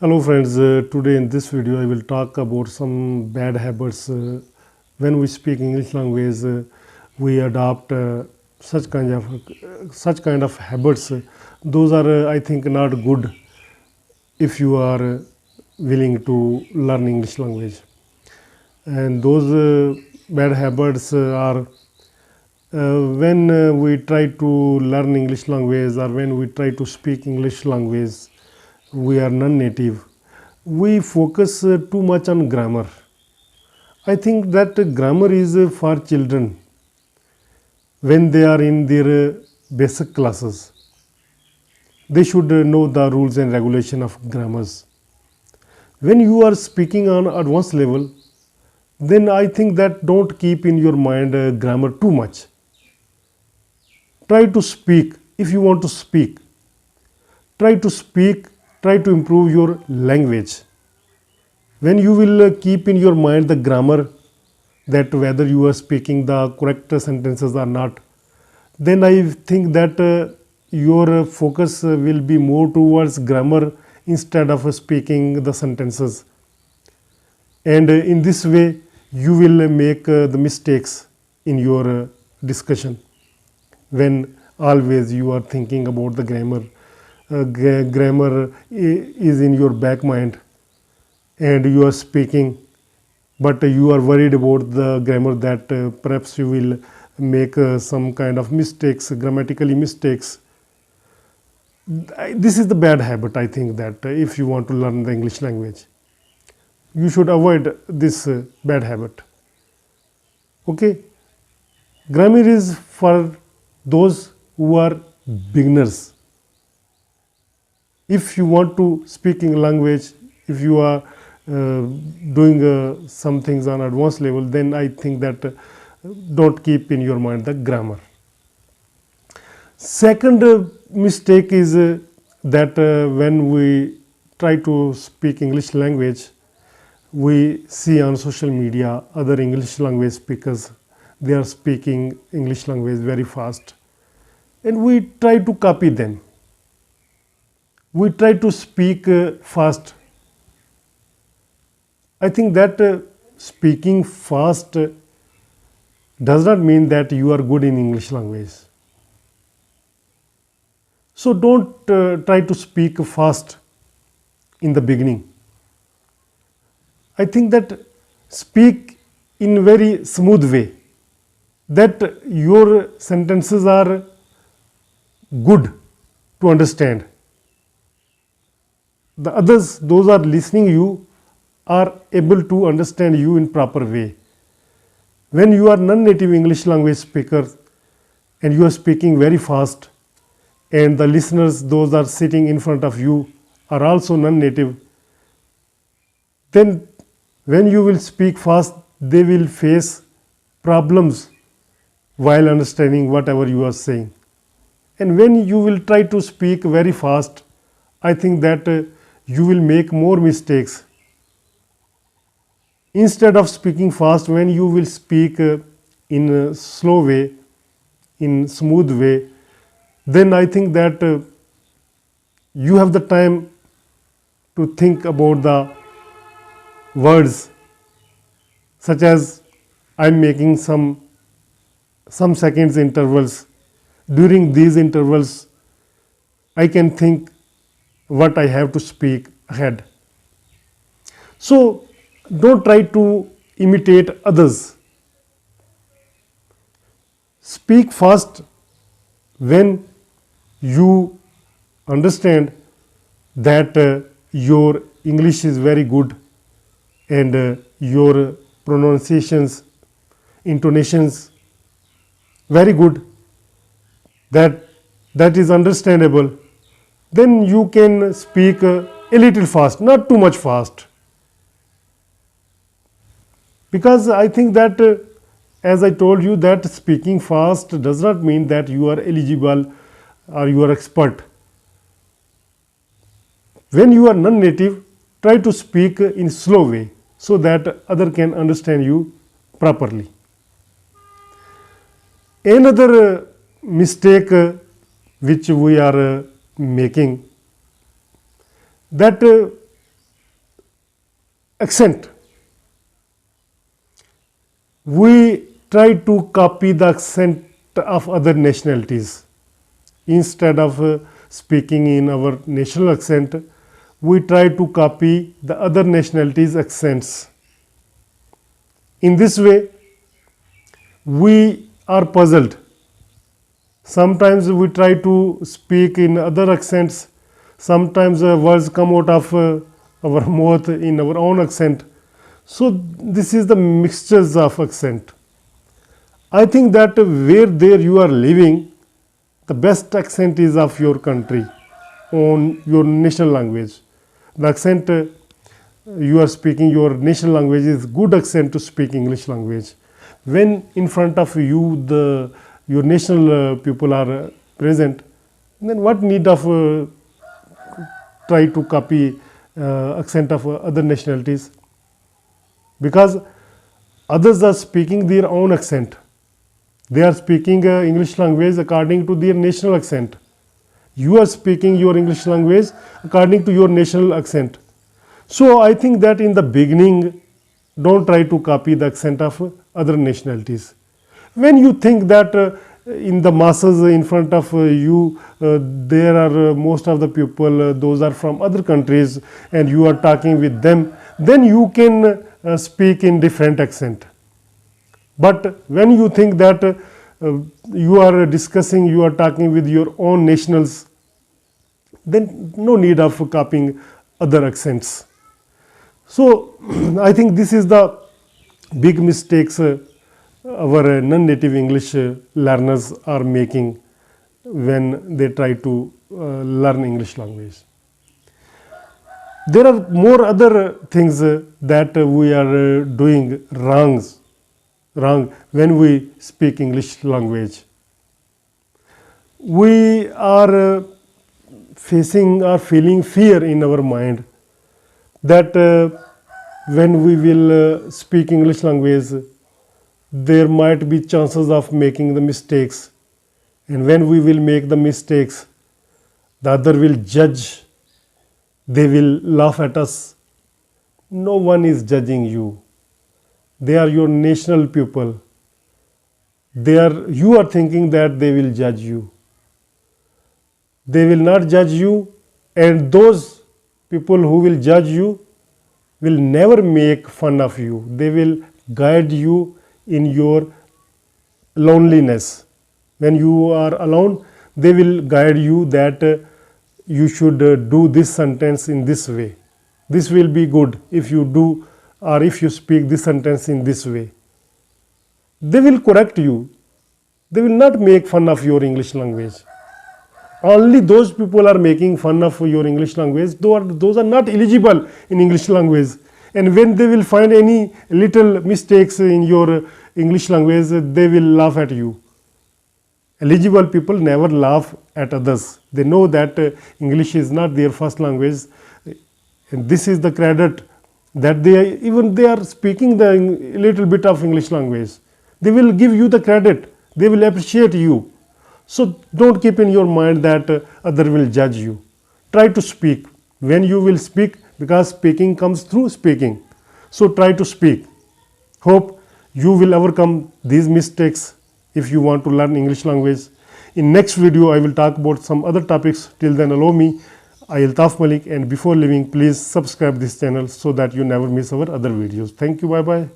Hello friends, today in this video I will talk about some bad habits. When we speak English language, we adopt such kind of habits. Those are, I think, not good if you are willing to learn English language. And those bad habits are when we try to learn English language or when we try to speak English language, we are non-native. We focus too much on grammar. I think that grammar is for children when they are in their basic classes. They should know the rules and regulation of grammars. When you are speaking on advanced level, then I think that don't keep in your mind grammar too much. Try to speak if you want to speak. Try to speak, try to improve your language. When you will keep in your mind the grammar, that whether you are speaking the correct sentences or not, then I think that your focus will be more towards grammar instead of speaking the sentences. And in this way, you will make the mistakes in your discussion when always you are thinking about the grammar. Grammar is in your back mind and you are speaking, but you are worried about the grammar that perhaps you will make some kind of mistakes, grammatically mistakes. This is the bad habit, I think, that if you want to learn the English language, you should avoid this bad habit. Okay, grammar is for those who are beginners. If you want to speak in language, if you are doing some things on advanced level, then I think that don't keep in your mind the grammar. Second mistake is that when we try to speak English language, we see on social media other English language speakers. They are speaking English language very fast, and we try to copy them. We try to speak fast. I think that speaking fast does not mean that you are good in English language. So don't try to speak fast in the beginning. I think that speak in very smooth way, that your sentences are good to understand. The others, those are listening you, are able to understand you in proper way. When you are non-native English language speaker and you are speaking very fast, and the listeners, those are sitting in front of you, are also non-native, then when you will speak fast, they will face problems while understanding whatever you are saying. And when you will try to speak very fast, I think that you will make more mistakes. Instead of speaking fast, when you will speak in a slow way, in smooth way, then I think that you have the time to think about the words, such as I'm making some seconds intervals. During these intervals, I can think what I have to speak ahead. So don't try to imitate others. Speak fast when you understand that your English is very good and your pronunciations, intonations very good, that is understandable. Then you can speak a little fast, not too much fast. Because I think that as I told you, that speaking fast does not mean that you are eligible or you are expert. When you are non-native, try to speak in slow way so that other can understand you properly. Another mistake which we are making, that accent. We try to copy the accent of other nationalities. Instead of speaking in our national accent, we try to copy the other nationalities' accents. In this way, we are puzzled. Sometimes we try to speak in other accents. Sometimes words come out of our mouth in our own accent. So this is the mixtures of accent. I think that where there you are living, the best accent is of your country, on your national language. The accent you are speaking, your national language is good accent to speak English language. When in front of you your national people are present, then what need of try to copy accent of other nationalities? Because others are speaking their own accent. They are speaking English language according to their national accent. You are speaking your English language according to your national accent. So I think that in the beginning, don't try to copy the accent of other nationalities. When you think that in the masses in front of you, there are most of the people, those are from other countries, and you are talking with them, then you can speak in different accent. But when you think that you are discussing, you are talking with your own nationals, then no need of copying other accents. So I think this is the big mistakes our non-native English learners are making when they try to learn English language. There are more other things that we are doing wrong when we speak English language. We are facing or feeling fear in our mind that when we will speak English language, there might be chances of making the mistakes, and when we will make the mistakes, the other will judge, they will laugh at us. No one is judging you. They are your national people. You are thinking that they will judge you. They will not judge you, and those people who will judge you will never make fun of you. They will guide you in your loneliness. When you are alone, they will guide you that you should do this sentence in this way. This will be good if you do, or if you speak this sentence in this way. They will correct you. They will not make fun of your English language. Only those people are making fun of your English language, those are not eligible in English language. And when they will find any little mistakes in your English language, they will laugh at you. Eligible people never laugh at others. They know that English is not their first language, and this is the credit that they are speaking the little bit of English language. They will give you the credit. They will appreciate you. So don't keep in your mind that other will judge you. Try to speak when you will speak, because speaking comes through speaking. So try to speak. Hope you will overcome these mistakes if you want to learn English language. In next video, I will talk about some other topics. Till then, allow me, I Altaf Malik, and before leaving, please subscribe this channel so that you never miss our other videos. Thank you. Bye bye.